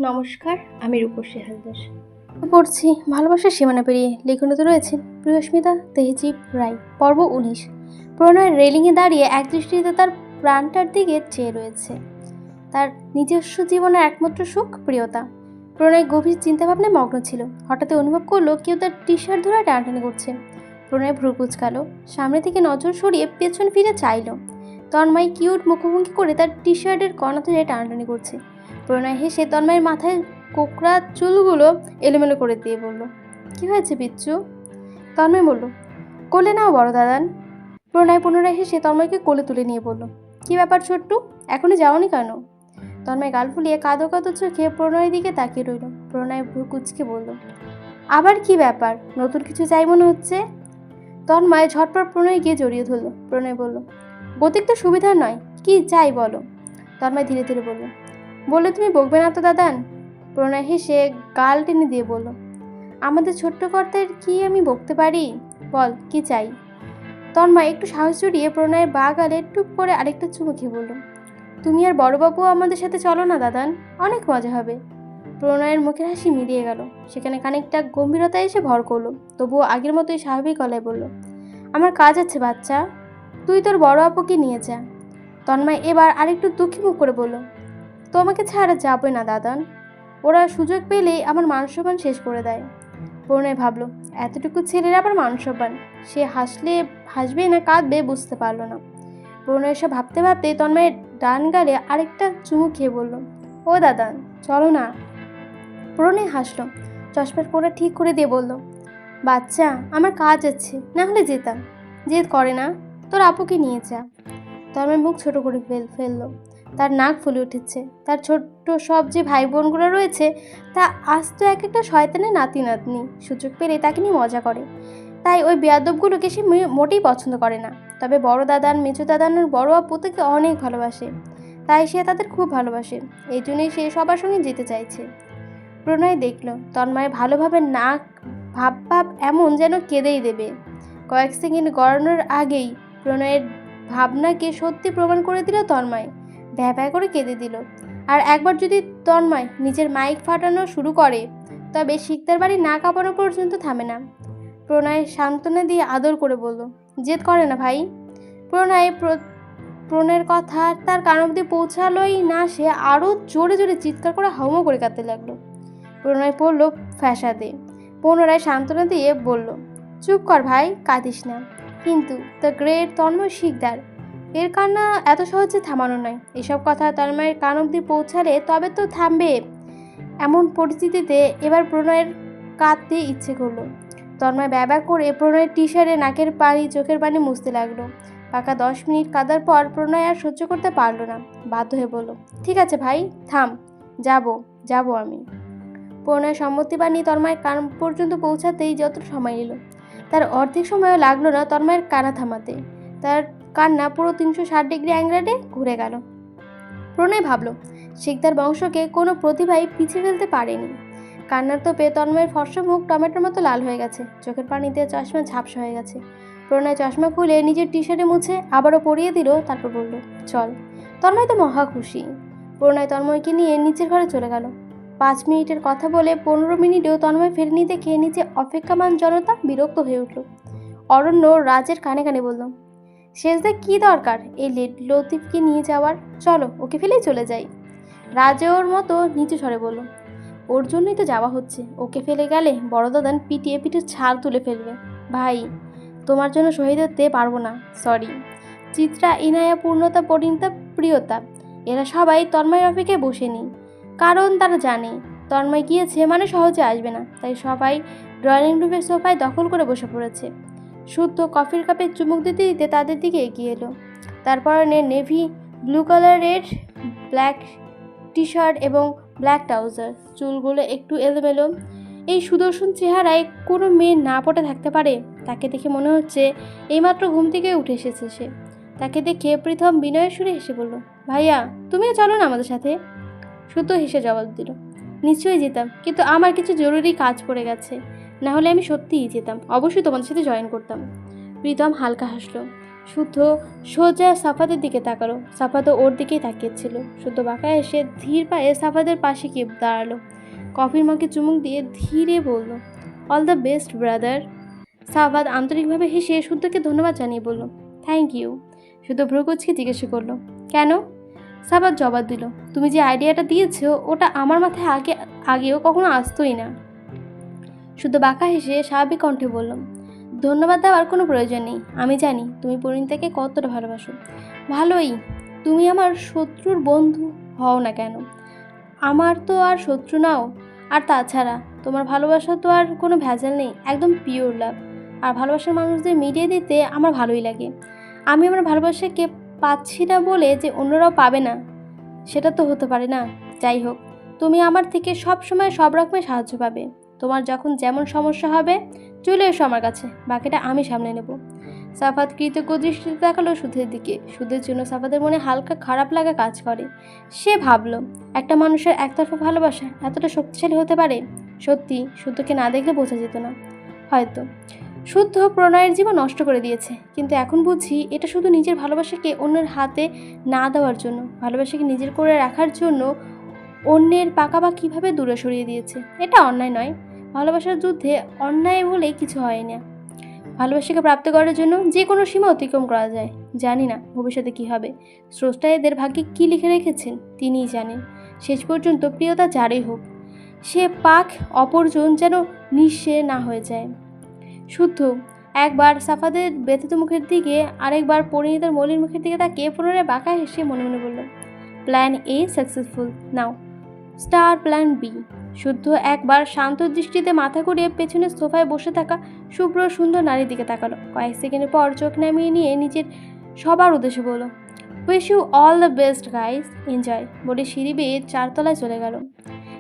নমস্কার, আমি রূপসী হালদার। পড়ছি ভালোবাসার সীমানা পেরিয়ে। লেখনীতে রয়েছেন প্রিয়স্মিতা তেহজিব রায়। পর্ব ১৯। প্রণয়ের রেলিংয়ে দাঁড়িয়ে একদৃষ্টিতে তার প্রাণটার দিকে চেয়ে রয়েছে তার নিজস্ব জীবনের একমাত্র সুখ, প্রিয়তা। প্রণয় গভীর চিন্তাভাবনায় মগ্ন ছিল। হঠাৎ অনুভব করলো কেউ তার টি শার্ট ধরে টানাটানি করছে। প্রণয় ভ্রু কুঁচকালো, সামনে থেকে নজর সরিয়ে পেছন ফিরে চাইল। তন্ময় কিউট মুখোমুখি করে তার টি শার্টের কণা ধরে টানাটানি করছে। প্রণয় হেসে তন্ময়ের মাথায় কোকড়া চুলগুলো এলোমেলো করে দিয়ে বলল, কি হয়েছে বিচ্ছু? তন্ময় বলল, কোলে নাও বড় দাদান। প্রণয় পুনরায় হেসে তন্ময়কে কোলে তুলে নিয়ে বলল, কি ব্যাপার ছোট্টু, এখনই যাওনি কেন? তন্ময় গাল ফুলিয়ে কাঁদো কাঁদো চোখে প্রণয়ের দিকে তাকিয়ে রইল। প্রণয় ভ্রু কুঁচকে বলল, আবার কি ব্যাপার, নতুন কিছু চাই মনে হচ্ছে? তন্ময় ঝটপট প্রণয় গিয়ে জড়িয়ে ধরল। প্রণয় বলল, গতিক তো সুবিধা নয়, কি চাই বলো? তন্ময় ধীরে ধীরে বলল, বললে তুমি বকবে না তো দাদান? প্রণয় হেসে গাল টেনে দিয়ে বলল, আমাদের ছোট্ট কর্তার কি আমি বকতে পারি? বল কি চাই? তন্ময় একটু সাহস জড়িয়ে প্রণয়ের বা গালে টুপ করে আরেকটা চুমু খেয়ে বলল, তুমি আর বড়বাবুও আমাদের সাথে চলো না দাদান, অনেক মজা হবে। প্রণয়ের মুখের হাসি মিলিয়ে গেল, সেখানে খানিকটা গম্ভীরতা এসে ভর করলো। তবুও আগের মতোই স্বাভাবিক গলায় বলল, আমার কাজ আছে বাচ্চা, তুই তোর বড় আপুকে নিয়ে যা। তন্ময় এবার আরেকটু দুঃখী মুখ করে বলল, তোমাকে ছাড়া যাবে না দাদান, ওরা সুযোগ পেলেই আমার মান সম্মান শেষ করে দেয়। প্রণয় ভাবলো, এতটুকু ছেলের আবার মান সম্মান, সে হাসবে না কাঁদবে বুঝতে পারলো না। প্রণয় সব ভাবতে ভাবতে তন্ময়ের ডান গালে আরেকটা চুমু খেয়ে বলল, ও দাদান চলো না। প্রণয় হাসলো, চশমার কোণা ঠিক করে দিয়ে বলল, বাচ্চা আমার কাজ আছে, না হলে যেতাম, জেদ করে না, তোর আপুকে নিয়ে যা। তন্ময় মুখ ছোট করে ফেললো, তার নাক ফুলে উঠেছে। তার ছোট্ট সব যে ভাই বোনগুলো রয়েছে তা আজ তো এক একটা শয়তানের নাতি নাতনি, সুযোগ পেলে তাকে নিয়ে মজা করে। তাই ওই বেয়াদবগুলোকে সে মোটেই পছন্দ করে না। তবে বড় দাদান, মেজো দাদানের বড় আপু তাকে অনেক ভালোবাসে, তাই সে তাদের খুব ভালোবাসে। এই জন্যই সে সবার সঙ্গে যেতে চাইছে। প্রণয় দেখল তন্ময় ভালোভাবে নাক ভাব এমন যেন কেঁদেই দেবে। কয়েক সেকেন্ড গড়ানোর আগেই প্রণয়ের ভাবনাকে সত্যি প্রমাণ করে দিল তন্ময়, ভ্যাঁ করে কেঁদে দিল। আর একবার যদি তন্ময় নিজের মাইক ফাটানো শুরু করে তবে শিকদার বাড়ি না কাঁপানো পর্যন্ত থামে না। প্রণয় সান্ত্বনা দিয়ে আদর করে বলল, জেদ করে না ভাই। প্রণয়ের কথা তার কান অবধি পৌঁছালোই না, সে আরও জোরে জোরে চিৎকার করে হাউমাউ করে কাঁদতে লাগলো। প্রণয় পড়ল ফ্যাসাদে, পুনরায় সান্ত্বনা দিয়ে বলল, চুপ কর ভাই, কাঁদিস না। কিন্তু দ্য গ্রেট তন্ময় শিকদার, এর কান্না এত সহজে থামানো নয়। এসব কথা তন্ময়ের কান অবধি পৌঁছালে তবে তো থামবে। এমন পরিস্থিতিতে এবার প্রণয়ের কাঁদতে ইচ্ছে করলো। তন্ময় ব্যবহার করে প্রণয়ের টি শার্টে নাকের পানি চোখের পানি মুছতে লাগলো। পাকা 10 মিনিট কাঁদার পর প্রণয় আর সহ্য করতে পারলো না, বাধ্য হয়ে বলল, ঠিক আছে ভাই থাম, যাবো আমি। প্রণয় সম্মতি বানিয়ে তন্ময়ের কান পর্যন্ত পৌঁছাতেই যত সময় নিল তার অর্ধেক সময়ও লাগলো না তন্ময়ের কান্না থামাতে। তার কান্না পুরো 360 ডিগ্রি অ্যাঙ্গেলে ঘুরে গেল। প্রণয় ভাবল, শিকদার বংশকে কোনো প্রতিভাই পিছিয়ে ফেলতে পারেনি। কান্নার তোপে তন্ময়ের ফর্সা মুখ টমেটোর মতো লাল হয়ে গেছে, চোখের পানিতে চশমা ঝাপসা হয়ে গেছে। প্রণয় চশমা খুলে নিজের টি শার্টে মুছে আবারও পরিয়ে দিল, তারপর বলল, চল। তন্ময় তো মহা খুশি। প্রণয় তন্ময়কে নিয়ে নিচের ঘরে চলে গেল। 5 মিনিটের কথা বলে 15 মিনিটেও তন্ময় ফেরেনি দেখে নিচে অপেক্ষামান জনতা বিরক্ত হয়ে উঠল। অরণ্য রাজের কানে কানে বলল, শেষদা কি দরকার এই লতিফকে নিয়ে যাওয়ার, চলো ওকে ফেলেই চলে যাই। রাজে ওর মতো নিচু স্বরে বলল, ওর জন্যই তো যাওয়া হচ্ছে, ওকে ফেলে গেলে বড় দাদান পিটিয়ে পিঠের ছাল তুলে ফেলবে। ভাই তোমার জন্য শহীদ হতে পারবো না, সরি। চিত্রা, ইনায়া, পূর্ণতা, পরিণতা, প্রিয়তা এরা সবাই তন্ময়ের অপেক্ষায় বসে নি, কারণ তারা জানে তন্ময় গিয়েছে মানে সহজে আসবে না। তাই সবাই ড্রয়িং রুমের সোফায় দখল করে বসে পড়েছে। শুদ্ধ কফির কাপে চুমুক দিতে দিতে তাদের দিকে এগিয়ে এলো। তারপর নেভি ব্লু কালারের ব্ল্যাক টি শার্ট এবং ব্ল্যাক ট্রাউজার, চুলগুলো একটু এলোমেলো। এই সুদর্শন চেহারায় কোনো মেয়ে না পটে থাকতে পারে? তাকে দেখে মনে হচ্ছে এইমাত্র ঘুম থেকে উঠে এসেছে সে। তাকে দেখে প্রীতম বিনয়ের সুরে হেসে বলল, ভাইয়া তুমিও চলো না আমাদের সাথে। শুদ্ধ হেসে জবাব দিল, নিশ্চয়ই যেতাম, কিন্তু আমার কিছু জরুরি কাজ পড়ে গেছে, না হলে আমি সত্যিই যেতাম, অবশ্যই তোমাদের সাথে জয়েন করতাম। প্রীতম হালকা হাসলো, শুদ্ধ সোজা সাফাদের দিকে তাকালো। সাফাদও ওর দিকেই তাকিয়েছিল। শুদ্ধ বাঁকা এসে ধীর পায়ে সাফাদের পাশে গিয়ে দাঁড়ালো। কফির মগে চুমুক দিয়ে ধীরে বলল, অল দ্য বেস্ট ব্রাদার। সাফাদ আন্তরিকভাবে হেসে শুদ্ধকে ধন্যবাদ জানিয়ে বলল, থ্যাংক ইউ। শুদ্ধ ভ্রুকুচকে জিজ্ঞাসা করলো, কেন? সাফাদ জবাব দিল, তুমি যে আইডিয়াটা দিয়েছো ওটা আমার মাথায় আগেও কখনো আসতোই না। শুদ্ধ বাঁকা হেসে স্বাভাবিক কণ্ঠে বললাম, ধন্যবাদ দেওয়ার কোনো প্রয়োজন নেই। আমি জানি তুমি পরিণীতাকে কতটা ভালোবাসো। ভালোই, তুমি আমার শত্রুর বন্ধু হও না কেন, আমার তো আর শত্রু নাও। আর তাছাড়া তোমার ভালোবাসা তো আর কোনো ভেজাল নেই, একদম পিওর লাভ। আর ভালোবাসার মানুষদের মিডিয়ে দিতে আমার ভালোই লাগে। আমি আমার ভালোবাসাকে পাচ্ছি না বলে যে অন্যরাও পাবে না, সেটা তো হতে পারে না। যাই হোক, তুমি আমার থেকে সব সময় সব রকমের সাহায্য পাবে। তোমার যখন যেমন সমস্যা হবে চলে এসো আমার কাছে, বাকিটা আমি সামলে নেব। সাফাত কৃতজ্ঞ দৃষ্টিতে তাকালো সুধের দিকে। সুধের জন্য সাফাতের মনে হালকা খারাপ লাগা কাজ করে। সে ভাবলো, একটা মানুষের একতরফা ভালোবাসা এতটা শক্তিশালী হতে পারে। সত্যি শুদ্ধকে না দেখলে বোঝা যেত না হয়তো। শুদ্ধ প্রণয়ের জীবন নষ্ট করে দিয়েছে, কিন্তু এখন বুঝি এটা শুধু নিজের ভালোবাসাকে অন্যের হাতে না দেওয়ার জন্য, ভালোবাসাকে নিজের করে রাখার জন্য অন্যের পাকাবা কীভাবে দূরে সরিয়ে দিয়েছে। এটা অন্যায় নয়। ভালোবাসার যুদ্ধে অন্যায় বলে কিছু হয় না। ভালোবাসাকে প্রাপ্ত করার জন্য যে কোনো সীমা অতিক্রম করা যায়। জানি না ভবিষ্যতে কী হবে, স্রষ্টা এদের ভাগ্যে কী লিখে রেখেছেন তিনিই জানেন। শেষ পর্যন্ত প্রিয়তা যারই হোক, সে পাক অপরজন যেন নিঃশে না হয়ে যায়। শুদ্ধ একবার সাফাদের ব্যথিত মুখের দিকে, আরেকবার পরিণীতার মলিন মুখের দিকে তাকিয়ে পুনরায় বাঁকা হেসে মনে মনে বলল, plan A successful, now start plan B. শুদ্ধ একবার শান্ত দৃষ্টিতে মাথা ঘুরিয়ে পেছনে সোফায় বসে থাকা শুভ্র সুন্দর নারীর দিকে তাকালো। কয়েক সেকেন্ডের পর চোখ নামিয়ে নিয়ে নিজের সবার উদ্দেশ্যে বলল, wish you all the best guys, enjoy. বলে সিঁড়ি বেয়ে 4 তলায় চলে গেল।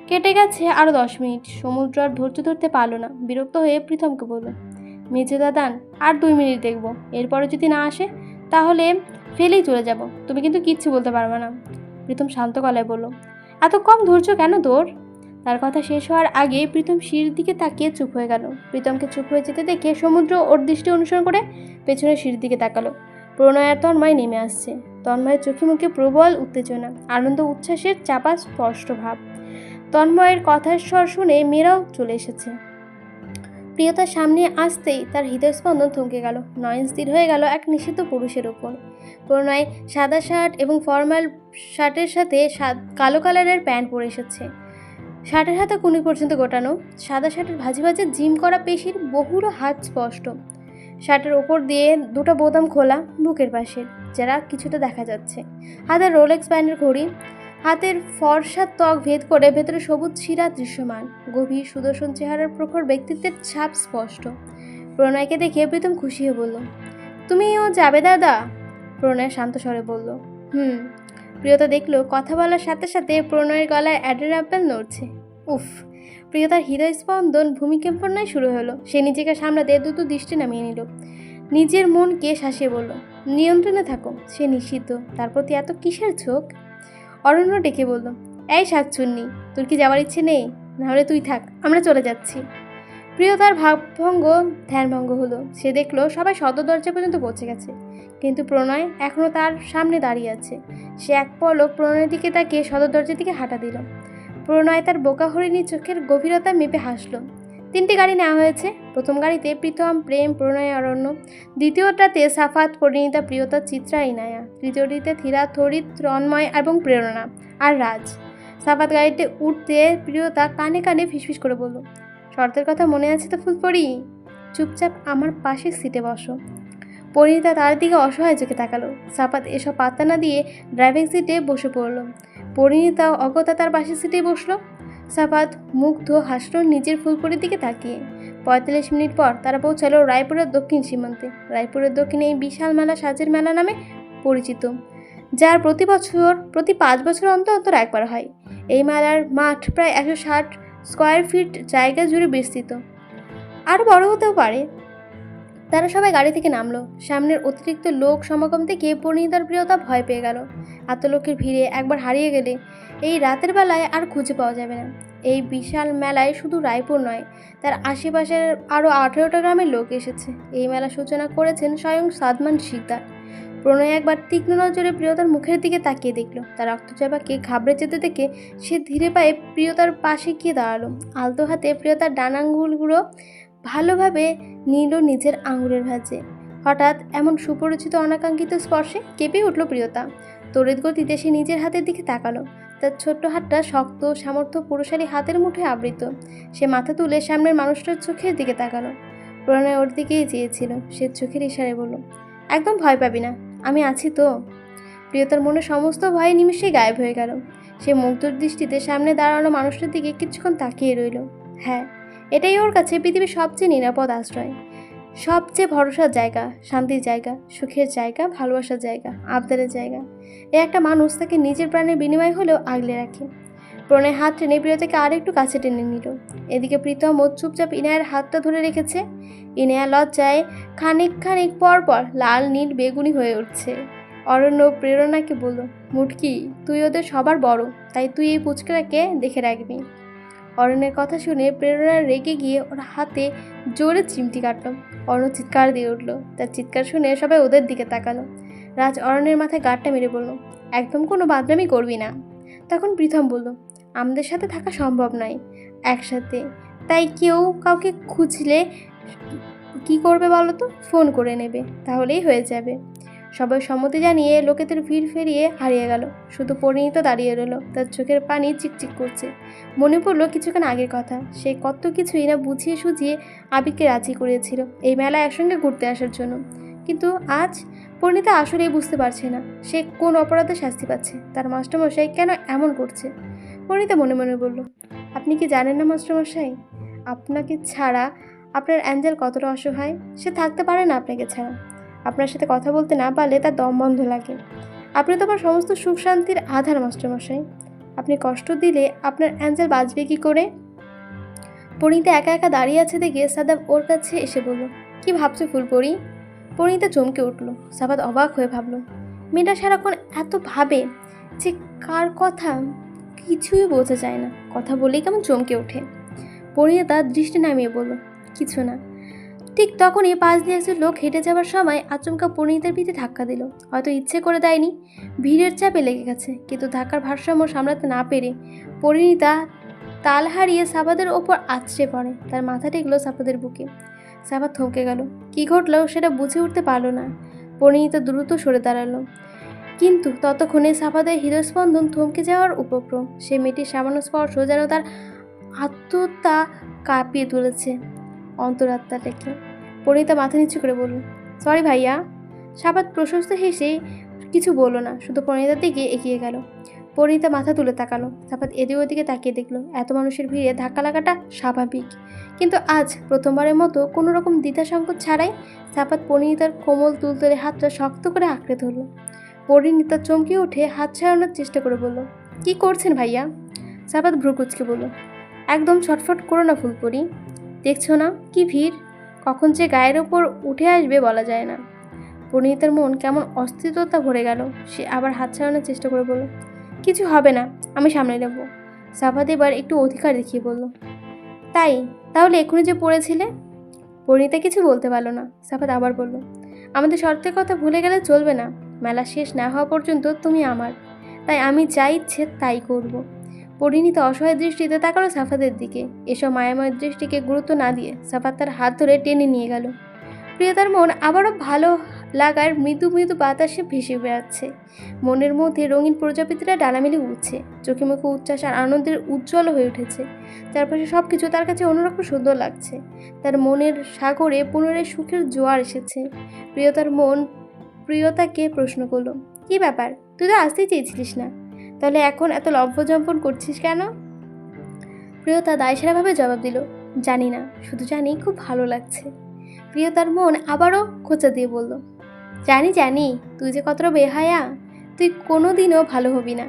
কেটে গেছে আরও 10 মিনিট। সমুদ্র আর ধৈর্য ধরতে পারল না। বিরক্ত হয়ে প্রীতমকে বলল, মেজে দাদান, আর 2 মিনিট দেখবো, এরপরে যদি না আসে তাহলে ফেলেই চলে যাব। তুমি কিন্তু কিচ্ছু বলতে পারবে না। প্রীতম শান্ত গলায় বলল, এত কম ধৈর্য কেন তোর? তার কথা শেষ হওয়ার আগে প্রীতম সিঁড়ির দিকে তাকিয়ে চুপ হয়ে গেল। প্রীতমকে চুপ হয়ে যেতে দেখে সমুদ্র ওর দৃষ্টি অনুসরণ করে পেছনের সিঁড়ির দিকে তাকালো। প্রণয় আর তন্ময় নেমে আসছে। তন্ময়ের চোখে মুখে প্রবল উত্তেজনা, আনন্দ উচ্ছ্বাসের চাপা স্পষ্ট ভাব। তন্ময়ের কথার স্বর শুনে মেয়েরাও চলে এসেছে। প্রিয়তার সামনে আসতেই তার হৃদয়স্পন্দন থমকে গেল। নয়ন স্থির হয়ে গেল এক নিষিদ্ধ পুরুষের ওপর। প্রণয় সাদা শার্ট এবং ফর্মাল শার্টের সাথে কালো কালারের প্যান্ট পরে এসেছে। শার্টের হাতে কুনি পর্যন্ত গোটানো। সাদা শার্টের ভাঁজে ভাঁজে জিম করা পেশির বহুরো হাত স্পষ্ট। শার্টের ওপর দিয়ে 2টা বোতাম খোলা, বুকের পাশে যারা কিছুটা দেখা যাচ্ছে। হাতের রোলেক্স ব্যান্ডের ঘড়ি, হাতের ফর্সা ত্বক ভেদ করে ভেতরে সবুজ শিরা দৃশ্যমান। গভীর সুদর্শন চেহারার প্রখর ব্যক্তিত্বের ছাপ স্পষ্ট। প্রণয়কে দেখে প্রীতম খুশি হয়ে বলল, তুমিও যাবে দাদা? প্রণয় শান্ত স্বরে বলল, প্রিয়তা দেখলো কথা বলার সাথে সাথে প্রণয়ের গলায় অ্যাডেনাপেল নড়ছে। উফ! প্রিয়তার হৃদয়স্পন্দন ভূমিকম্পনায় শুরু হলো। সে নিজেকে সামলাতে দ্রুত দৃষ্টি নামিয়ে নিল। নিজের মনকে শাসিয়ে বলল, নিয়ন্ত্রণে থাকো, সে নিষিদ্ধ, তার প্রতি এত কিসের ঝোঁক? অরণ্য ডেকে বলল, এই শাকচুন্নি, তোর কি যাওয়ার ইচ্ছে নেই? নাহলে তুই থাক, আমরা চলে যাচ্ছি। প্রিয়তার ভাবভঙ্গ ধ্যানভঙ্গ হলো। সে দেখলো সবাই সদর দরজা পর্যন্ত পৌঁছে গেছে, কিন্তু প্রণয় এখনও তার সামনে দাঁড়িয়ে আছে। সে এক পলক প্রণয়ের দিকে তাকিয়ে সদর দরজার দিকে হাঁটা দিল। প্রণয় তার বোকা হরিণী চোখের গভীরতা মেপে হাসল। 3টি গাড়ি নেওয়া হয়েছে। প্রথম গাড়িতে প্রীতম, প্রেম, প্রণয়, অরণ্য। দ্বিতীয়টাতে সাফাত, পরিণীতা, প্রিয়তা, চিত্রা, ইনায়া। তৃতীয়টিতে থিরা, থরিত, তন্ময় এবং প্রেরণা আর রাজ। সাফাত গাড়িতে উঠতে প্রিয়তা কানে কানে ফিসফিস করে বলল, শর্তের কথা মনে আছে তো ফুলপরি? চুপচাপ আমার পাশের সিটে বসো। পরিণীতা তার দিকে অসহায় চোখে তাকালো। সাফাত এসব পাত্তা না দিয়ে ড্রাইভিং সিটে বসে পড়ল। পরিণীতাও অগত্যা তার পাশের সিটেই বসলো। সাফাত মুগ্ধ হাসল নিজের ফুলপরির দিকে তাকিয়ে। 45 মিনিট পর তারা পৌঁছালো রায়পুরের দক্ষিণ সীমান্তে। রায়পুরের দক্ষিণে এই বিশাল মেলা সাজের মেলা নামে পরিচিত, যার প্রতি 5 বছর অন্তর অন্তর একবার হয়। এই মেলার মাঠ প্রায় 160 স্কোয়ার ফিট জায়গা জুড়ে বিস্তৃত, আরও বড় হতেও পারে। তারা সবাই গাড়ি থেকে নামলো। সামনের অতিরিক্ত লোক সমাগম থেকে পরিণীতার প্রিয়তা ভয় পেয়ে গেল। এত লোকের ভিড়ে একবার হারিয়ে গেলে এই রাতের বেলায় আর খুঁজে পাওয়া যাবে না। এই বিশাল মেলায় শুধু রায়পুর নয়, তার আশেপাশের আরও 18টা গ্রামের লোক এসেছে। এই মেলা সূচনা করেছেন স্বয়ং সাদমান শিকদার। প্রণয় একবার তীক্ষ্ণ নজরে প্রিয়তার মুখের দিকে তাকিয়ে দেখল। তার রক্তচাপাকে ঘাবড়ে যেতে দেখে সে ধীরে পায়ে প্রিয়তার পাশে গিয়ে দাঁড়ালো। আলতো হাতে প্রিয়তার ডান আঙুলগুলো ভালোভাবে নিল নিজের আঙুলের ভাঁজে। হঠাৎ এমন সুপরিচিত অনাকাঙ্ক্ষিত স্পর্শে কেঁপে উঠল প্রিয়তা। তড়িৎ গতিতে সে নিজের হাতের দিকে তাকালো। তার ছোট্ট হাতটা শক্ত সামর্থ্য পুরুষালী হাতের মুঠোয় আবৃত। সে মাথা তুলে সামনের মানুষটার চোখের দিকে তাকালো। প্রণয় ওর দিকেই চেয়েছিল। সে চোখের ইশারায় বলল, একদম ভয় পাবি না, আমি আছি তো। প্রিয়তার মনে সমস্ত ভয় নিমিষেই গায়েব হয়ে গেল। সে মুগ্ধ দৃষ্টিতে সামনে দাঁড়ানো মানুষটার দিকে কিছুক্ষণ তাকিয়ে রইল। হ্যাঁ, এটাই ওর কাছে পৃথিবীর সবচেয়ে নিরাপদ আশ্রয়, সবচেয়ে ভরসার জায়গা, শান্তির জায়গা, সুখের জায়গা, ভালোবাসার জায়গা, আবদারের জায়গা। এ একটা মানুষ তাকে নিজের প্রাণের বিনিময় হলেও আগলে রাখে। প্রণয় হাত টেনে প্রিয়তাকে আর একটু কাছে টেনে নিল। এদিকে প্রীতম চুপচাপ ইনায়ের হাতটা ধরে রেখেছে। ইনায়া লজ্জায় খানিক পর পর লাল নীল বেগুনি হয়ে উঠছে। অরণ্য প্রেরণাকে বলল, মুটকি, তুই ওদের সবার বড়, তাই তুই এই পুচকাটাকে দেখে রাখবি। অরণ্যের কথা শুনে প্রেরণা রেগে গিয়ে ওর হাতে জোরে চিমটি কাটল। অরণ্য চিৎকার দিয়ে উঠল। তার চিৎকার শুনে সবাই ওদের দিকে তাকালো। রাজ অরণ্যের মাথায় গাঁটটা মেরে বলল, একদম কোনো বাদরামি করবি না। তখন প্রীতম বলল, আমাদের সাথে থাকা সম্ভব নয় একসাথে, তাই কেউ কাউকে খুঁজলে কি করবে বলো তো? ফোন করে নেবে, তাহলেই হয়ে যাবে। সবাই সম্মতি জানিয়ে লোকেদের ভিড় ফেরিয়ে হারিয়ে গেল। শুধু পরিণীত দাঁড়িয়ে রইল। তার চোখের পানি চিকচিক করছে। মনে পড়লো কিছুক্ষণ আগের কথা। সে কত কিছুই না বুঝিয়ে সুঝিয়ে আবিরকে রাজি করিয়েছিল এই মেলায় একসঙ্গে ঘুরতে আসার জন্য। কিন্তু আজ পরিণীতা আসলেই বুঝতে পারছে না সে কোন অপরাধে শাস্তি পাচ্ছে। তার মাস্টারমশাই কেন এমন করছে? পরিণীতা মনে মনে বলল, আপনি কি জানেন না মাস্টারমশাই, আপনাকে ছাড়া আপনার অ্যাঞ্জেল কতটা অসহায়? সে থাকতে পারে না আপনাকে ছাড়া। আপনার সাথে কথা বলতে না পারলে তার দম বন্ধ লাগে। আপনি তো আমার সমস্ত সুখ শান্তির আধার মাস্টারমশাই। আপনি কষ্ট দিলে আপনার অ্যাঞ্জেল বাঁচবে কি করে? পরিণীতা একা একা দাঁড়িয়ে আছে দেখে সাদাব ওর কাছে এসে বলল, কি ভাবছো ফুলপরি? পরিণীতা চমকে উঠল। সাবাদ অবাক হয়ে ভাবল, মেয়েটা সারাক্ষণ এত ভাবে যে কার কথা কিছুই বোঝা যায় না, কথা বলেই কেমন চমকে ওঠে। পরিণীতা দৃষ্টি নামিয়ে বলল, কিছু না। ঠিক তখনই পাশ দিয়ে একজন লোক হেঁটে যাওয়ার সময় আচমকা পরিণীতার পিঠে ধাক্কা দিল। হয়তো ইচ্ছে করে দেয়নি, ভিড়ের চাপে লেগে গেছে। কিন্তু ধাক্কার ভারসাম্য সামলাতে না পেরে পরিণীতা তাল হারিয়ে সাবাদের ওপর আছড়ে পড়ে। তার মাথা টেকলো সাবাদের বুকে। সাবাদ থমকে গেল। কি ঘটলো সেটা বুঝে উঠতে পারল না। পরিণীতা দ্রুত সরে দাঁড়ালো। কিন্তু ততক্ষণে সাবাদের হৃদয়স্পন্দন থমকে যাওয়ার উপক্রম। সে মেয়েটির সামান্য স্পর্শ যেন তার আত্মতা কাঁপিয়ে তুলেছে, অন্তরাত্মাটাকে। পরিণীতা মাথা নিচু করে বলল, সরি ভাইয়া। সাবাদ প্রশস্ত হেসে কিছু বলল না, শুধু পরিণীতার দিকে এগিয়ে গেল। পরিণীতা মাথা তুলে তাকালো। সাবাদ এদিকে ওদিকে তাকিয়ে দেখলো এত মানুষের ভিড়ে ধাক্কা লাগাটা স্বাভাবিক। কিন্তু আজ প্রথমবারের মতো কোনো রকম দ্বিধা সংকোচ ছাড়াই সাবাদ পরিণীতার কোমল তুলতুলে হাতটা শক্ত করে আঁকড়ে ধরল। পরিণীতা চমকে উঠে হাত ছাড়ানোর চেষ্টা করে বলল, কি করছেন ভাইয়া? সাবাদ ভ্রুকুচকে বলল, একদম ছটফট করো না ফুলপরি, দেখছো না কি ভিড়, কখন যে গায়ের ওপর উঠে আসবে বলা যায় না। পরিণীতার মন কেমন অস্থিরতা ভরে গেল। সে আবার হাত ছাড়ানোর চেষ্টা করে বলল, কিছু হবে না, আমি সামলে নেব। সাবাদ এবার একটু অধিকার দেখিয়ে বলল, তাহলে এক্ষুনি যে পড়েছিলে? পরিণীতা কিছু বলতে পারল না। সাবাদ আবার বলল, আমাদের শর্তের কথা ভুলে গেলে চলবে না। মেলা শেষ না হওয়া পর্যন্ত তুমি আমার, তাই আমি যা ইচ্ছে তাই করব। পরিণীতা অসহায় দৃষ্টিতে তাকালো সাফাদের দিকে। এসব মায়াময় দৃষ্টিকে গুরুত্ব না দিয়ে সাফাদ তার হাত ধরে টেনে নিয়ে গেল। প্রিয়তার মন আবারও ভালো লাগার মৃদু মৃদু বাতাসে ভেসে বেড়াচ্ছে। মনের মধ্যে রঙিন প্রজাপতিরা ডানা মেলে উঠছে। চোখে মুখে উচ্ছ্বাস আর আনন্দের উজ্জ্বল হয়ে উঠেছে। চারপাশে সব কিছু তার কাছে অন্যরকম সুন্দর লাগছে। তার মনের সাগরে পুনরায় সুখের জোয়ার এসেছে। প্রিয়তার মন প্রিয়তাকে প্রশ্ন করলো, কি ব্যাপার, তুই তো আসতেই চেয়েছিলিস না, তাহলে এখন এত লম্ফজম্পন করছিস কেন? প্রিয়তা দায়সারাভাবে জবাব দিল, জানি না, শুধু জানি খুব ভালো লাগছে। প্রিয়তার মন আবারও খোঁচা দিয়ে বলল, জানি তুই যে কতটা বেহায়া, তুই কোনোদিনও ভালো হবি না।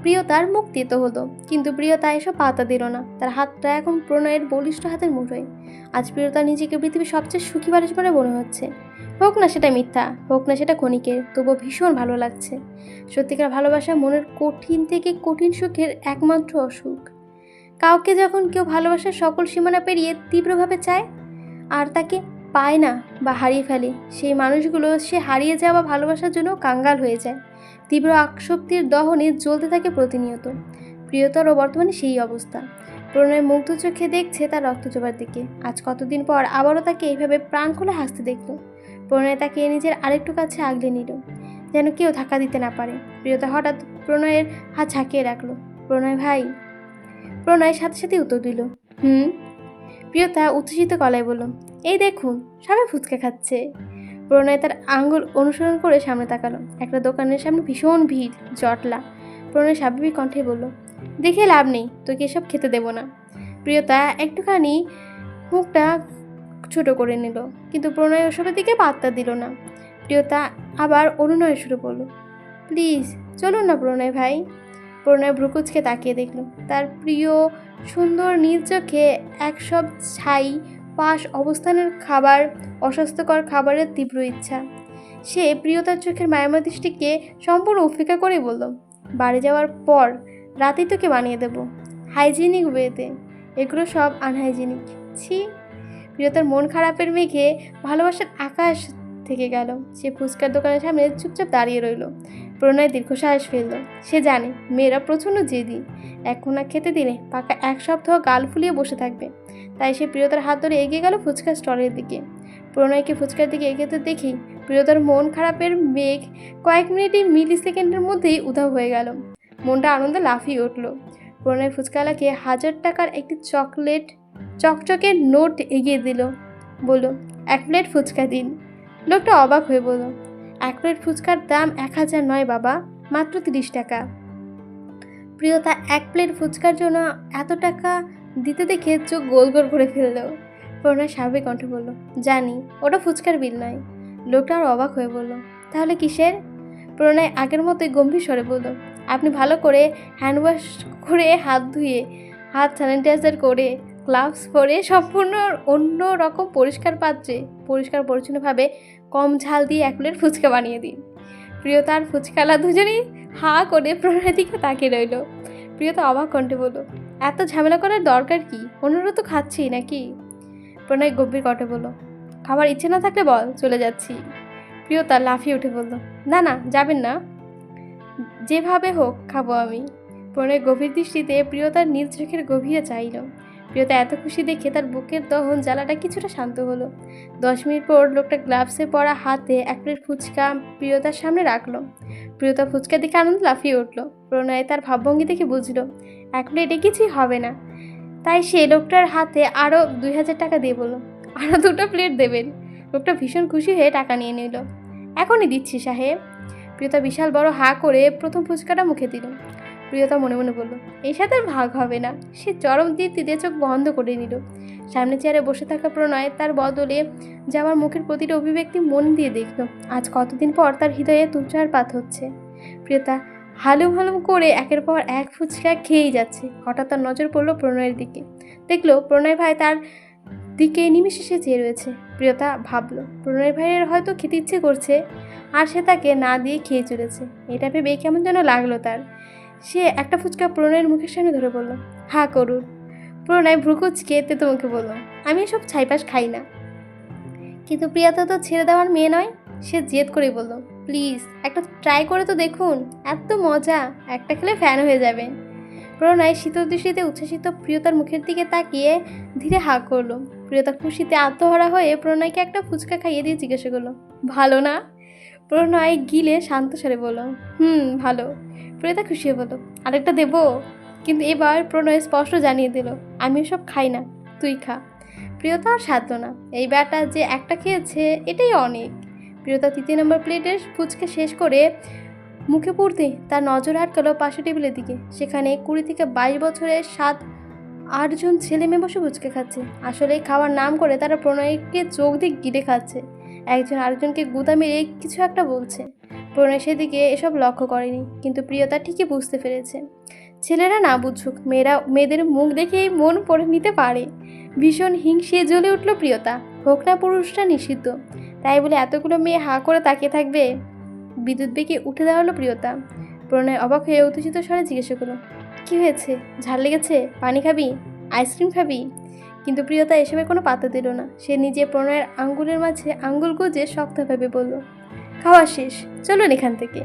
প্রিয়তার মুখ তেতো হলো, কিন্তু প্রিয়তা এসব পাতা দিল না। তার হাতটা এখন প্রণয়ের বলিষ্ঠ হাতের মুঠোয়। আজ প্রিয়তা নিজেকে পৃথিবীর সবচেয়ে সুখী মানুষ বলে মনে হচ্ছে। হোক না সেটা মিথ্যা, হোক না সেটা ক্ষণিকের, তবুও ভীষণ ভালো লাগছে। সত্যিকার ভালোবাসা মনের কঠিন থেকে কঠিন সুখের একমাত্র অসুখ। কাউকে যখন কেউ ভালোবাসার সকল সীমানা পেরিয়ে তীব্রভাবে চায় আর তাকে পায় না বা হারিয়ে ফেলে, সেই মানুষগুলো সে হারিয়ে যাওয়া ভালোবাসার জন্য কাঙ্গাল হয়ে যায়। তীব্র আসক্তির দহনে জ্বলতে থাকে প্রতিনিয়ত। প্রিয়তরও বর্তমানে সেই অবস্থা। প্রণয় মুগ্ধ চোখে দেখছে তার রক্তচোবার দিকে। আজ কতদিন পর আবারও তাকে এইভাবে প্রাণ খুলে হাসতে দেখল। প্রণয় তাকে নিজের আরেকটু কাছে আগলে নিল, যেন কেউ ধাক্কা দিতে না পারে। প্রিয়তা হঠাৎ প্রণয়ের হাত ঝাঁকিয়ে রাখলো। প্রণয় ভাই। প্রণয় সাথে সাথে উত্তর দিল, হুম। প্রিয়তা উচ্ছ্বসিত গলায় বলল, এই দেখুন, সবাই ফুচকা খাচ্ছে। প্রণয় তার আঙ্গুল অনুসরণ করে সামনে তাকালো। একটা দোকানের সামনে ভীষণ ভিড়, জটলা। প্রণয় স্বাভাবিক কণ্ঠে বলল, দেখে লাভ নেই, তোকে এসব খেতে দেবো না। প্রিয়তা একটুখানি মুখটা ছোট করে নিল, কিন্তু প্রণয় ওসবের দিকে পাত্তা দিল না। প্রিয়তা আবার অনুনয় শুরু করলো, প্লিজ চলুন না প্রণয় ভাই। প্রণয় ভ্রুকুচকে তাকিয়ে দেখল তার প্রিয় সুন্দর নীল চোখে এক সব ছাই পাশ অবস্থানের খাবার, অস্বাস্থ্যকর খাবারের তীব্র ইচ্ছা। সে প্রিয়তার চোখের মায়াময় দৃষ্টিকে সম্পূর্ণ উপেক্ষা করে বলল, বাড়ি যাওয়ার পর রাতেই তোকে বানিয়ে দেব, হাইজিনিক ওয়েতে। এগুলো সব আনহাইজিনিক। ছি। প্রিয়তার মন খারাপের মেঘে ভালোবাসার আকাশ থেকে গেল। সে ফুচকার দোকানের সামনে চুপচাপ দাঁড়িয়ে রইল। প্রণয় দীর্ঘশ্বাস ফেলল। সে জানে মেয়েরা প্রচণ্ড জেদি, এখন না খেতে দিলে পাকা এক সপ্তাহ গাল ফুলিয়ে বসে থাকবে। তাই সে প্রিয়তার হাত ধরে এগিয়ে গেল ফুচকার স্টলের দিকে। প্রণয়কে ফুচকার দিকে এগোতে দেখেই প্রিয়তার মন খারাপের মেঘ কয়েক মিলি সেকেন্ডের মধ্যেই উধাও হয়ে গেল। মনটা আনন্দে লাফিয়ে উঠল। প্রণয় ফুচকালাকে 1000 টাকার একটি চকচকে নোট এগিয়ে দিল। বলল, 1 প্লেট ফুচকা দিন। লোকটা অবাক হয়ে বলল, 1 প্লেট ফুচকার দাম 1000 নয় বাবা, মাত্র 30 টাকা। প্রিয়তা 1 প্লেট ফুচকার জন্য এত টাকা দিতে দেখে চোখ গোল গোল করে ফেলল। প্রণয় স্বাভাবিক কণ্ঠে বলল, জানি, ওটা ফুচকার বিল নয়। লোকটা আর অবাক হয়ে বলল, তাহলে কিসের? প্রণয় আগের মতোই গম্ভীর স্বরে বলল, আপনি ভালো করে হ্যান্ড ওয়াশ করে হাত ধুয়ে, হাত স্যানিটাইজার করে, গ্লাভস পরে, সম্পূর্ণ অন্য রকম পরিষ্কার পাত্রে পরিষ্কার পরিচ্ছন্নভাবে কম ঝাল দিয়ে 1 প্লেট ফুচকা বানিয়ে দিন। প্রিয়তা আর ফুচকালা দুজনেই হা করে প্রণয়ের দিকে তাকিয়ে রইল। প্রিয়তা অবাক কণ্ঠে বলল, এত ঝামেলা করার দরকার কি? অন্যরা তো খাচ্ছি নাকি? প্রণয় গম্ভীর কণ্ঠে বলল, খাবার ইচ্ছে না থাকলে বল, চলে যাচ্ছি। প্রিয়তা লাফিয়ে উঠে বলল, না না, যাবেন না, যেভাবে হোক খাবো আমি। প্রণয় গভীর দৃষ্টিতে প্রিয়তার নীল চোখের গভীরে চাইল। প্রিয়তা এত খুশি দেখে তার বুকের দহন জ্বালাটা কিছুটা শান্ত হলো। 10 মিনিট পর লোকটা গ্লাভসে পরা হাতে 1 প্লেট ফুচকা প্রিয়তার সামনে রাখলো। প্রিয়তা ফুচকা দেখে আনন্দ লাফিয়ে উঠল। প্রণয় তার ভাবভঙ্গি দেখে বুঝলো 1 প্লেটে কিছুই হবে না, তাই সে লোকটার হাতে আরও 2000 টাকা দিয়ে বলল, আরও 2টা প্লেট দেবেন। লোকটা ভীষণ খুশি হয়ে টাকা নিয়ে নিল। এখনই দিচ্ছি সাহেব। প্রিয়তা বিশাল বড় হা করে প্রথম ফুচকাটা মুখে দিল। প্রিয়তা মনে মনে বলল, এই সাথে আর ভাগ হবে না। সে চরম তৃপ্তিতে চোখ বন্ধ করে নিল। সামনে চেয়ারে বসে থাকা প্রণয় তার বদলে যাওয়ার মুখের প্রতিটা অভিব্যক্তি মন দিয়ে দেখল। আজ কতদিন পর তার হৃদয়ে তুষারপাত হচ্ছে। প্রিয়তা হালুম হালুম করে একের পর এক ফুচকা খেয়েই যাচ্ছে। হঠাৎ তার নজর পড়ল প্রণয়ের দিকে। দেখলো প্রণয় ভাই তার দিকে নিমিষে চেয়ে রয়েছে। প্রিয়তা ভাবলো প্রণয় ভাইয়ের হয়তো খেতে ইচ্ছে করছে, আর সে তাকে না দিয়ে খেয়ে চলেছে। এটা ভেবে কেমন যেন লাগলো তার। সে একটা ফুচকা প্রণয়ের মুখের সামনে ধরে বলল, হা করুন। প্রণয় ভ্রুকুচকে তেতো মুখে বলল, আমি এসব ছাইপাশ খাই না। কিন্তু প্রিয়তা তো ছেড়ে দেওয়ার মেয়ে নয়। সে জেদ করে বলল, প্লিজ একটা ট্রাই করে তো দেখুন, এত মজা, একটা খেলে ফ্যান হয়ে যাবেন। প্রণয় শীতল দৃষ্টিতে উচ্ছ্বাসিত প্রিয়তার মুখের দিকে তাকিয়ে ধীরে হা করলো। প্রিয়তা খুশিতে আত্মহারা হয়ে প্রণয়কে একটা ফুচকা খাইয়ে দিয়ে জিজ্ঞাসা করলো, ভালো না? প্রণয় গিলে শান্ত স্বরে বলল, ভালো। প্রিয়তা খুশি হয়ে বলল, আরেকটা দেবো? কিন্তু এবার প্রণয় স্পষ্ট জানিয়ে দিল, আমি এসব খাই না, তুই খা। প্রিয়তা আর সাধ্য না, এই ব্যাটা যে একটা খেয়েছে এটাই অনেক। প্রিয়তা 3 নম্বর প্লেটের ফুচকা শেষ করে মুখে পড়তে তার নজর আটকালো পাশে টেবিলের দিকে। সেখানে 20 থেকে 22 বছরের 7-8 জন ছেলে মেয়ে বসে ফুচকা খাচ্ছে। আসলে খাওয়ার নাম করে তারা প্রণয়কে চোখ দিয়ে গিলে খাচ্ছে। একজন আরেকজনকে গুদা মেরে কিছু একটা বলছে। প্রণয় সেদিকে এসব লক্ষ্য করেনি, কিন্তু প্রিয়তা ঠিকই বুঝতে পেরেছে। ছেলেরা না বুঝুক, মেয়েদের মুখ দেখেই মন পড়ে নিতে পারে। ভীষণ হিংসে জ্বলে উঠল প্রিয়তা। হোক না পুরুষটা নিষিদ্ধ, তাই বলে এতগুলো মেয়ে হা করে তাকিয়ে থাকবে? বিদ্যুৎ বেগে উঠে দাঁড়ালো প্রিয়তা। প্রণয় অবাক হয়ে উত্তেজিত স্বরে জিজ্ঞাসা করলো, কি হয়েছে? ঝাল লেগেছে? পানি খাবি? আইসক্রিম খাবি? কিন্তু প্রিয়তা এসবের কোনো পাত্তা দিল না। সে নিজে প্রণয়ের আঙ্গুলের মাঝে আঙ্গুল গুজে শক্তভাবে বলল, খাওয়া শেষ, চলুন এখান থেকে।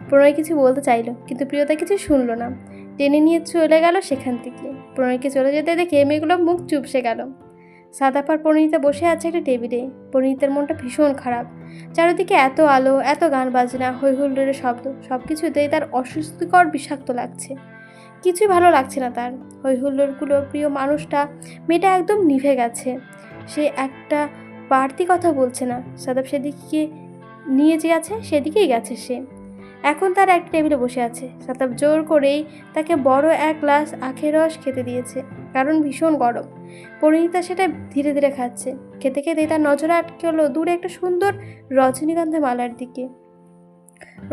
প্রণয় কিছু বলতে চাইল, কিন্তু প্রিয়তা কিছু শুনল না। টেনে নিয়ে চলে গেল সেখান থেকে। প্রণয়কে চলে যেতে দেখে মেয়েগুলো মুখ চুপসে গেল। সাদাপ আর পরিণীতা বসে আছে একটা টেবিলে। পরিণীতার মনটা ভীষণ খারাপ। চারিদিকে এত আলো, এত গান বাজনা, হৈ হুল্লোড়ের শব্দ, সব কিছুতেই তার অস্বস্তিকর বিষাক্ত লাগছে। কিছুই ভালো লাগছে না তার। হৈ হুল্লোড়গুলো, প্রিয় মানুষটা, মেয়েটা একদম নিভে গেছে। সে একটা বাড়তি কথা বলছে না। সাদাপ সেদিকে নিয়ে যে আছে সেদিকেই গেছে সে। এখন তার এক টেবিলে বসে আছে। সাদাপ জোর করেই তাকে বড় এক গ্লাস আখের রস খেতে দিয়েছে, কারণ ভীষণ গরম। পরিণীতা সেটা ধীরে ধীরে খাচ্ছে। খেতে খেতে তার নজর আটকে হলো দূরে একটা সুন্দর রজনীগন্ধা মালার দিকে।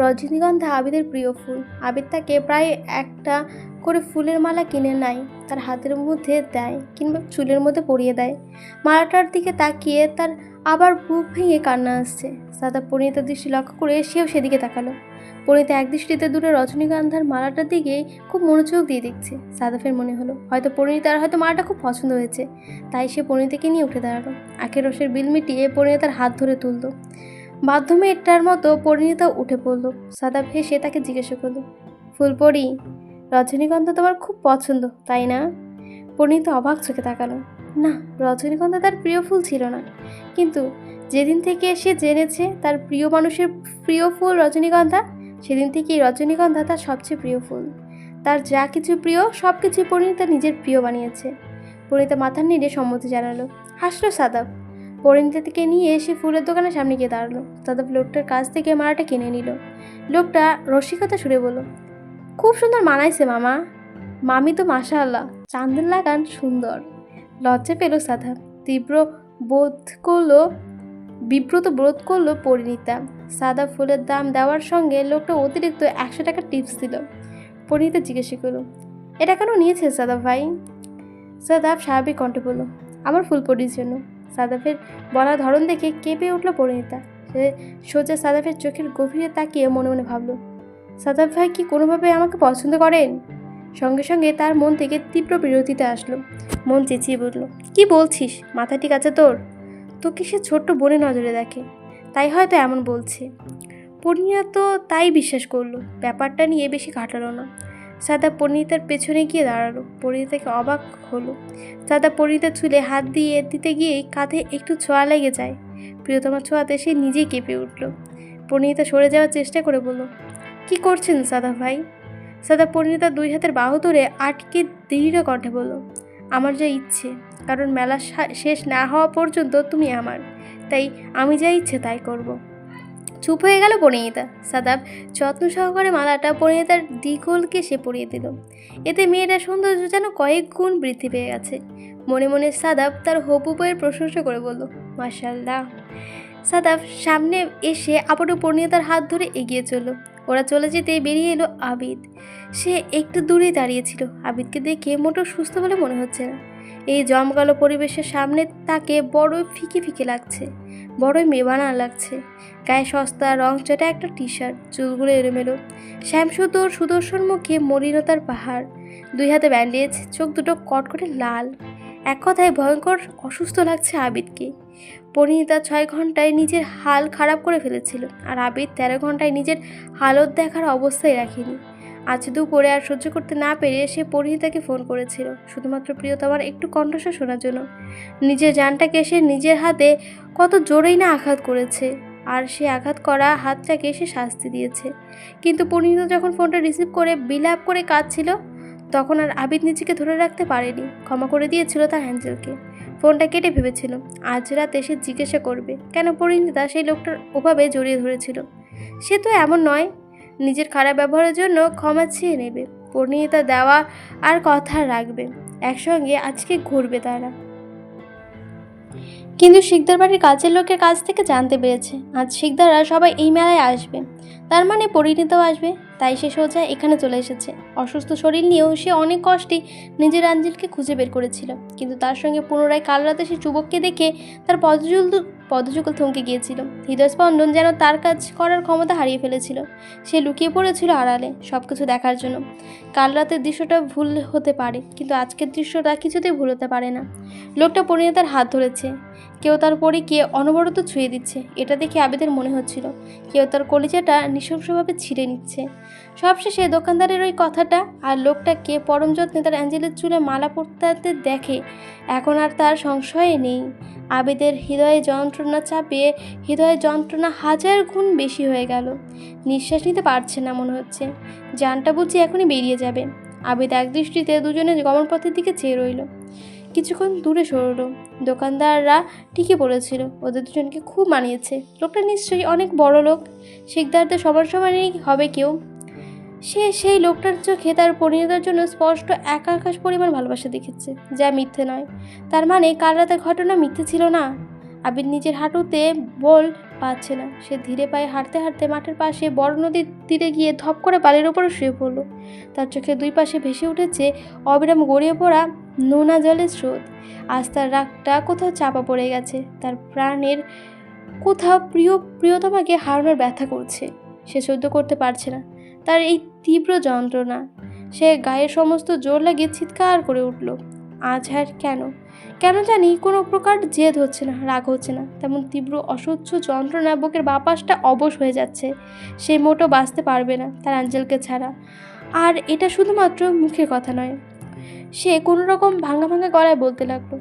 রজনীগন্ধা আবিদের প্রিয় ফুল। আবিদ তাকে প্রায় একটা করে ফুলের মালা কিনে নেয়, তার হাতের মধ্যে দেয় কিংবা চুলের মধ্যে পরিয়ে দেয়। মালাটার দিকে তাকিয়ে তার আবার বুক ভেঙে কান্না আসছে। সাদা পরিণীতার দৃষ্টি লক্ষ্য করে সেও সেদিকে তাকালো। পরিণীতা এক দৃষ্টিতে দূরে রজনীগন্ধার মালাটার দিকেই খুব মনোযোগ দিয়ে দেখছে। সাদাফের মনে হলো হয়তো পরিণীতার হয়তো মালাটা খুব পছন্দ হয়েছে, তাই সে পরিণীতাকে নিয়ে উঠে দাঁড়ালো। আখের রসের বিল মিটিয়ে পরিণীতার হাত ধরে তুলল। মাধ্যমে এটার মতো পরিণীতা উঠে পড়ল। সাদাফ হেসে তাকে জিজ্ঞাসা করলো, ফুলপরি, রজনীগন্ধা তোমার খুব পছন্দ তাই না? পরিণীতা অবাক চোখে তাকালো। না, রজনীগন্ধা তার প্রিয় ফুল ছিল না, কিন্তু যেদিন থেকে সে জেনেছে তার প্রিয় মানুষের প্রিয় ফুল রজনীগন্ধা, সেদিন থেকেই রজনীগন্ধা তার সবচেয়ে প্রিয় ফুল। তার যা কিছু প্রিয় সব কিছুই পরিণীতা নিজের প্রিয় বানিয়েছে। পরিণীতা মাথা নেড়ে সম্মতি জানালো। হাসলো সাদাফ। পরিণীতা থেকে নিয়ে এসে ফুলের দোকানের সামনে গিয়ে দাঁড়ালো। সাদাফ লোকটার কাছ থেকে মালাটা কিনে নিল। লোকটা রসিকতা সুরে বলল, খুব সুন্দর মানাইছে মামা। মামি তো মাশাআল্লাহ, চাঁদের লাগান সুন্দর। লজ্জা পেল সাদাফ। বিব্রত বোধ করলো পরিণীতা। সাদাফ ফুলের দাম দেওয়ার সঙ্গে লোকটা অতিরিক্ত 100 টাকা টিপস দিল। পরিণীতা জিজ্ঞাসা করল, এটা কেন নিয়েছে সাদাফ ভাই? সাদাফ স্বাভাবিক কণ্ঠে বলল, আমার ফুলপরির জন্য। সাদাফের বলা ধরন দেখে কেঁপে উঠল পরিণীতা। সে সোজা সাদাফের চোখের গভীরে তাকিয়ে মনে মনে ভাবল, সাদাফ ভাই কি কোনোভাবে আমাকে পছন্দ করেন? সঙ্গে সঙ্গে তার মন থেকে তীব্র বিরোধিতা আসলো। মন চেঁচিয়ে বলল, কি বলছিস? মাথা ঠিক আছে তোর? তোকে সে ছোট্ট বোনের নজরে দেখে, তাই হয়তো এমন বলছে। পরিণীতা তো তাই বিশ্বাস করলো। ব্যাপারটা নিয়ে বেশি ঘাটালো না। সাদা পরিণীতার পেছনে গিয়ে দাঁড়ালো। পরিণীতাকে অবাক হলো। সাদা পরিণীতার চুলে হাত দিয়ে দিতে গিয়েই কাঁধে একটু ছোঁয়া লেগে যায়। প্রিয়তমার ছোঁয়াতে সে নিজেই কেঁপে উঠল। পরিণীতা সরে যাওয়ার চেষ্টা করে বলল, কি করছেন সাদা ভাই? সাদা পরিণীতা 2 হাতের বাহু ধরে আটকে দৃঢ় কণ্ঠে বলল, আমার যা ইচ্ছে, কারণ মেলা শেষ না হওয়া পর্যন্ত তুমি আমার, তাই আমি যা ইচ্ছে তাই করব। চুপ হয়ে গেল পরিণীতা। সাদাব যত্ন সহকারে মালাটা পরিণীতার দ্বিগলকে সে পরিয়ে দিল। এতে মেয়েটার সৌন্দর্য যেন কয়েক গুণ বৃদ্ধি পেয়ে গেছে। মনে মনে সাদাব তার হবু বউয়ের প্রশংসা করে বলল, মাশাআল্লাহ। সাদাব সামনে এসে আবারও পরিণীতার হাত ধরে এগিয়ে চলল। ওরা চলে যেতে বেরিয়ে এলো আবিদ। সে একটু দূরেই দাঁড়িয়েছিল। আবিদকে দেখে মোটেও সুস্থ বলে মনে হচ্ছে না। এই জমকালো পরিবেশের সামনে তাকে বড়ই ফিকে ফিকে লাগছে, বড়ই মেবানা লাগছে। গায়ে সস্তা রং চটা একটা টি শার্ট, চুলগুলো এলোমেলো, শ্যামসুন্দর সুদর্শন মুখে মলিনতার পাহাড়, 2 হাতে ব্যান্ডেজ, চোখ দুটো কটকটে লাল। এক কথায় ভয়ঙ্কর অসুস্থ লাগছে আবিদকে। পরিণীতা 6 ঘন্টায় নিজের হাল খারাপ করে ফেলেছিল, আর আবিদ 13 ঘন্টায় নিজের হালত দেখার অবস্থায় রাখেনি। আজ দুপুরে আর সহ্য করতে না পেরে সে পরিণীতাকে ফোন করেছিল, শুধুমাত্র প্রিয়তমার একটু কণ্ঠস্বর শোনার জন্য। নিজের জানটাকে সে নিজের হাতে কত জোরেই না আঘাত করেছে, আর সে আঘাত করা হাতটাকে সে শাস্তি দিয়েছে। কিন্তু পরিণীতা যখন ফোনটা রিসিভ করে বিলাপ করে কাঁদছিল, তখন আর আবিদ নিজেকে ধরে রাখতে পারেনি। ক্ষমা করে দিয়েছিল তার হ্যান্ডেলকে। ফোনটা কেটে ভেবেছিল আজ রাতে সে জিজ্ঞাসা করবে কেন পরিণীতা সেই লোকটার ওভাবে জড়িয়ে ধরেছিল। সে তো এমন নয়, নিজের খারাপ ব্যবহারের জন্য ক্ষমা চেয়ে নেবে, পরিণীতা দেওয়া আর কথা রাখবে, একসঙ্গে আজকে ঘুরবে তারা। কিন্তু শিকদার বাড়ির কাজের লোকের কাছ থেকে জানতে পেরেছে আজ শিকদাররা সবাই এই মেলায় আসবে, তার মানে পরিণীতাও আসবে। তাই সে সোজা এখানে চলে এসেছে। অসুস্থ শরীর নিয়েও সে অনেক কষ্টে নিজের আঞ্জিলকে খুঁজে বের করেছিল, কিন্তু তার সঙ্গে পুনরায় কাল রাতে সে যুবককে দেখে তার পদযুগল থমকে গিয়েছিল। হৃদয়স্পন্দন যেন তার কাজ করার ক্ষমতা হারিয়ে ফেলেছিল। সে লুকিয়ে পড়েছিল আড়ালে, সব কিছু দেখার জন্য। কাল রাতের দৃশ্যটা ভুল হতে পারে, কিন্তু আজকের দৃশ্যটা কিছুতেই ভুল হতে পারে না। লোকটা পরিণীতার হাত ধরেছে, কেউ তার পরীকে অনবরত ছুঁয়ে দিচ্ছে। এটা দেখে আবেদের মনে হচ্ছিল কেউ তার কলিজাটা নৃশংসভাবে ছিঁড়ে নিচ্ছে। সবশেষে দোকানদারের ওই কথাটা আর লোকটাকে পরম যত্নে তার অ্যাঞ্জেলের চুলে মালা পরতে দেখে এখন আর তার সংশয় নেই। আবেদের হৃদয়ে যন্ত্রণা 1000 গুণ বেশি হয়ে গেল। নিঃশ্বাস নিতে পারছে না মনে হচ্ছে, জানটা বুঝি এখনই বেরিয়ে যাবে। আবেদ এক দৃষ্টিতে দুজনে গমনপথের দিকে চেয়ে রইল। কিছুক্ষণ দূরে সরল। দোকানদাররা ঠিকই বলেছিল, ওদের দুজনকে খুব মানিয়েছে। লোকটা নিশ্চয়ই অনেক বড় লোক, শিকদারদের সবার সমানেই হবে কেউ। সে সেই লোকটার চোখে তার পরিণতার জন্য স্পষ্ট আকাশ পরিমাণ ভালোবাসা দেখেছে, যা মিথ্যে নয়। তার মানে কাল রাতের ঘটনা মিথ্যে ছিল না। আবির নিজের হাঁটুতে বল পাচ্ছে না। সে ধীরে পায়ে হাঁটতে হাঁটতে মাঠের পাশে বড় নদীর তীরে গিয়ে ধপ করে বালির ওপরে শুয়ে পড়ল। তার চোখে দুই পাশে ভেসে উঠেছে অবিরাম গড়িয়ে পড়া নোনা জলের স্রোত। আজ তার রাগটা কোথাও চাপা পড়ে গেছে, তার প্রাণের কোথাও প্রিয়তমাকে হারানোর ব্যথা করছে। সে সহ্য করতে পারছে না তার এই তীব্র যন্ত্রণা। সে গায়ের সমস্ত জোর লাগিয়ে চিৎকার করে উঠল। আজ আর কেন জানি কোনো প্রকার জেদ হচ্ছে না, রাগ হচ্ছে না, তেমন তীব্র অসহ্য যন্ত্রণা। বুকের বাপাসটা অবশ হয়ে যাচ্ছে। সে মোটো বাঁচতে পারবে না তার অ্যাঞ্জেলকে ছাড়া। আর এটা শুধুমাত্র মুখের কথা নয়। সে কোনো রকম ভাঙা ভাঙা গলায় বলতে লাগলো,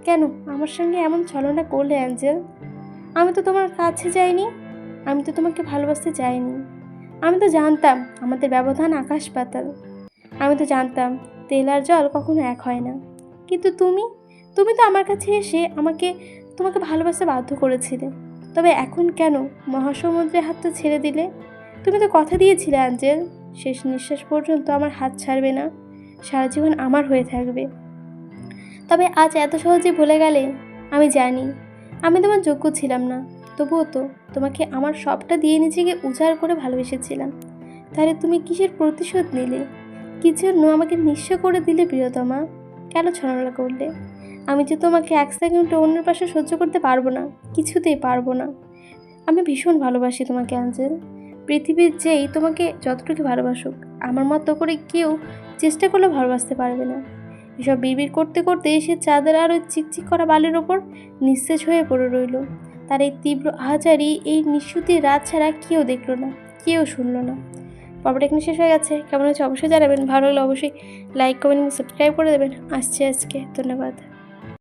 কেন আমার সঙ্গে এমন ছলনা করলে অ্যাঞ্জেল? আমি তো তোমার কাছে যাইনি, আমি তো তোমাকে ভালোবাসতে চাইনি। আমি তো জানতাম আমাদের ব্যবধান আকাশ পাতাল। আমি তো জানতাম তেল আর জল কখনো এক হয় না। কিন্তু তুমি তো আমার কাছে এসে তোমাকে ভালোবাসতে বাধ্য করেছিলে। তবে এখন কেন মহাসমুদ্রে হাতটা ছেড়ে দিলে? তুমি তো কথা দিয়েছিলে অ্যাঞ্জেল, শেষ নিঃশ্বাস পর্যন্ত আমার হাত ছাড়বে না, সারা জীবন আমার হয়ে থাকবে। তবে আজ এত সহজে ভুলে গেলে? আমি জানি আমি তোমার যোগ্য ছিলাম না, তবুও তো তোমাকে আমার সবটা দিয়ে নিজেকে উজাড় করে ভালোবেসেছিলাম। তাহলে তুমি কিসের প্রতিশোধ নিলে? কি জন্য আমাকে নিঃস্ব করে দিলে প্রিয়তমা? কেন ছলনা করলে? আমি যে তোমাকে এক সেকেন্ড অন্যের পাশে সহ্য করতে পারবো না, কিছুতেই পারবো না। আমি ভীষণ ভালোবাসি তোমাকে অ্যাঞ্জেল। পৃথিবীর যেই তোমাকে যতটুকু ভালোবাসুক, আমার মতো করে কেউ চেষ্টা করলে ভালোবাসতে পারবে না। এসব বিড়বিড় করতে করতে সে চাঁদের আর ওই চিকচিক করা বালির ওপর নিস্তেজ হয়ে পড়ে রইল। তার এই তীব্র আহাজারি, এই নিঃশ্রুতির রাত ছাড়া কেউ দেখল না, কেউ শুনল না। পর্বটা এখানে শেষ হয়ে গেছে। কেমন হচ্ছে অবশ্যই জানাবেন। ভালো লাগলে অবশ্যই লাইক, কমেন্ট এবং সাবস্ক্রাইব করে দেবেন। আসছে আজকে, ধন্যবাদ।